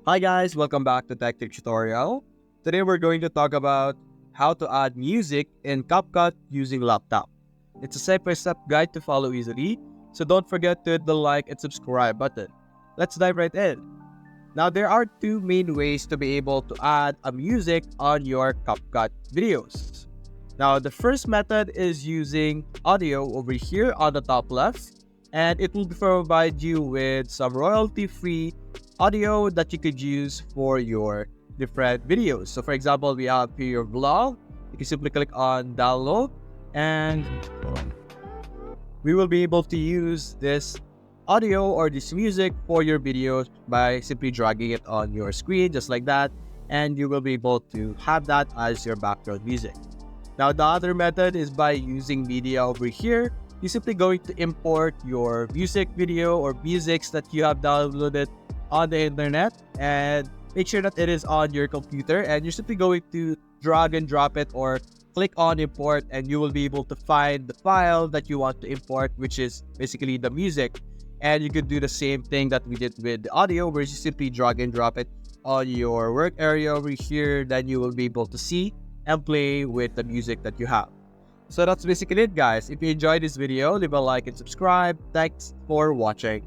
Hi guys, welcome back to Tech Tip Tutorial. Today we're going to talk about how to add music in Capcut using laptop. It's a step-by-step guide to follow easily, so don't forget to hit the like and subscribe button. Let's dive right in. Now there are two main ways to be able to add a music on your Capcut videos. Now the first method is using audio over here on the top left, and it will provide you with some royalty-free audio that you could use for your different videos. So for example, we have here your vlog. You can simply click on download and we will be able to use this audio or this music for your videos by simply dragging it on your screen just like that, and you will be able to have that as your background music. Now the other method is by using media over here. You're simply going to import your music video or musics that you have downloaded on the internet and make sure that it is on your computer, and you're simply going to drag and drop it or click on import, and you will be able to find the file that you want to import, which is basically the music. And you could do the same thing that we did with the audio, where you simply drag and drop it on your work area over here. Then you will be able to see and play with the music that you have. So that's basically it, guys. If you enjoyed this video, leave a like and subscribe. Thanks for watching.